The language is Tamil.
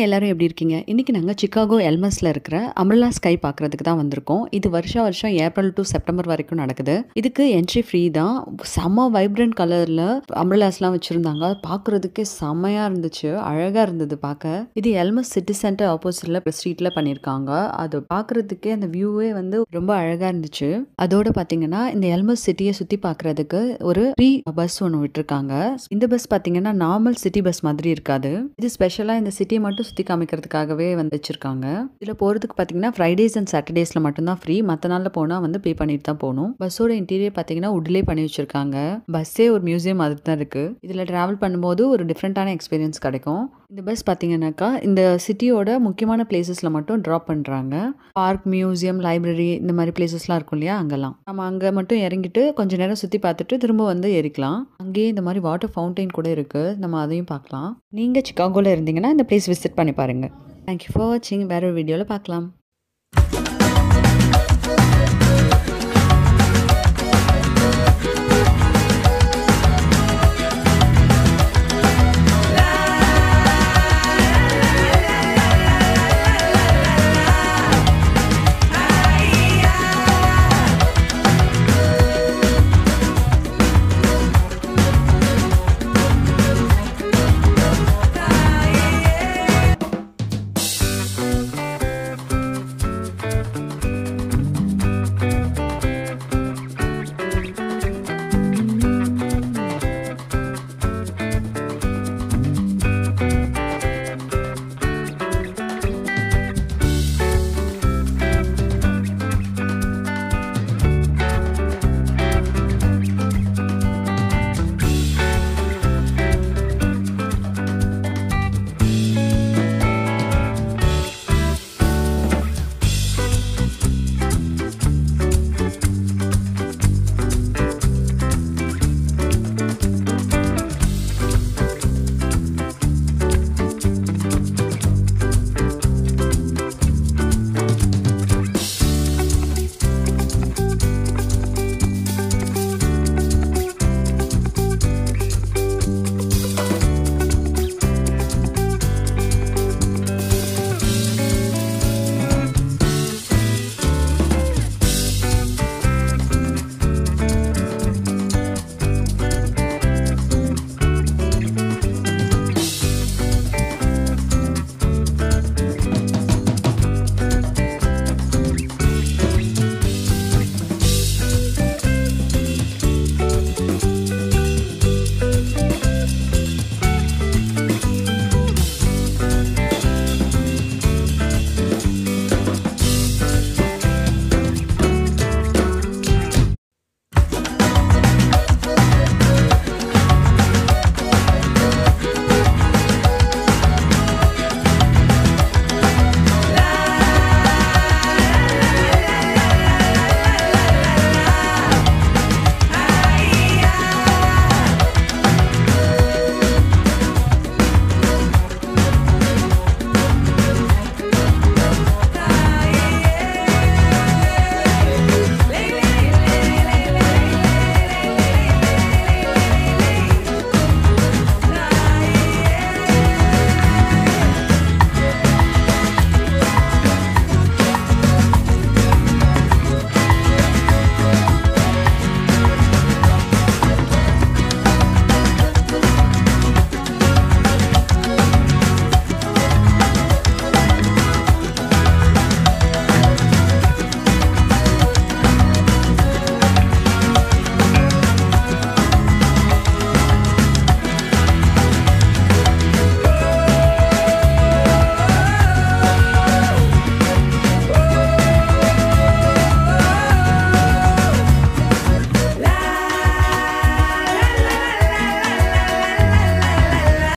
எல்லாரும் எப்படி இருக்கீங்க? இன்னைக்கு நாங்க சிக்காகோ எல்மஸ்ல இருக்கிற அம்ப்ரெல்லா ஸ்கை பார்க்கறதுக்கு தான் வந்திருக்கோம். இது வருஷம் வருஷம் ஏப்ரல் டூ செப்டம்பர் வரைக்கும் நடக்குது. இதுக்கு என்ட்ரி ஃப்ரீ தான். செம்ம வைப்ரண்ட் கலர்ல அம்ப்ரெல்லாஸ்லாம் வச்சிருந்தாங்க. பார்க்கறதுக்கே செம்மையா இருந்துச்சு. அழகா இருந்தது பார்க்க. இது எல்மஸ் சிட்டி சென்டர் ஆப்போசிட்ல ஸ்ட்ரீட்ல பண்ணியிருக்காங்க. அது பார்க்கறதுக்கே அந்த வியூவே வந்து ரொம்ப அழகா இருந்துச்சு. அதோட பார்த்தீங்கன்னா இந்த எல்மஸ் சிட்டியை சுத்தி பார்க்கறதுக்கு ஒரு ஃப்ரீ பஸ் ஒன்று விட்டுருக்காங்க. இந்த பஸ் பார்த்தீங்கன்னா நார்மல் சிட்டி பஸ் மாதிரி இருக்காது. இது ஸ்பெஷலா இந்த சிட்டியை மட்டும் சுத்தி காமிக்கிறதுக்காகவே வந்து வச்சிருக்காங்க. இதுல போறதுக்கு பாத்தீங்கன்னா ஃப்ரைடேஸ் அண்ட் சாட்டர்டேஸ்ல மட்டும் தான் ஃப்ரீ. மத்த நாள்ல போனா வந்து பே பண்ணிட்டு தான் போகணும். பஸ்ஸோட இன்டீரியர் பாத்தீங்கன்னா வுட்லயே பண்ணி வச்சிருக்காங்க. பஸ்ஸே ஒரு மியூசியம் மாதிரி தான் இருக்கு. இதுல டிராவல் பண்ணும்போது ஒரு டிஃப்ரெண்டான எக்ஸ்பீரியன்ஸ் கிடைக்கும். இந்த பஸ் பாத்தீங்கன்னாக்கா இந்த சிட்டியோட முக்கியமான பிளேசஸ்ல மட்டும் டிராப் பண்றாங்க. பார்க், மியூசியம், லைப்ரரி இந்த மாதிரி பிளேசஸ்லாம் இருக்கும் இல்லையா, அங்கெல்லாம் நம்ம அங்க மட்டும் இறங்கிட்டு கொஞ்ச நேரம் சுத்தி பார்த்துட்டு திரும்ப வந்து ஏறிக்கலாம். அங்கேயே இந்த மாதிரி வாட்டர் ஃபவுண்டைன் கூட இருக்கு. நம்ம அதையும் பார்க்கலாம். நீங்க சிக்காகோல இருந்தீங்கன்னா இந்த பிளேஸ் விசிட் பண்ணி பாருங்க. தேங்க்யூ ஃபார் வாட்சிங். வேற ஒரு வீடியோல பார்க்கலாம்.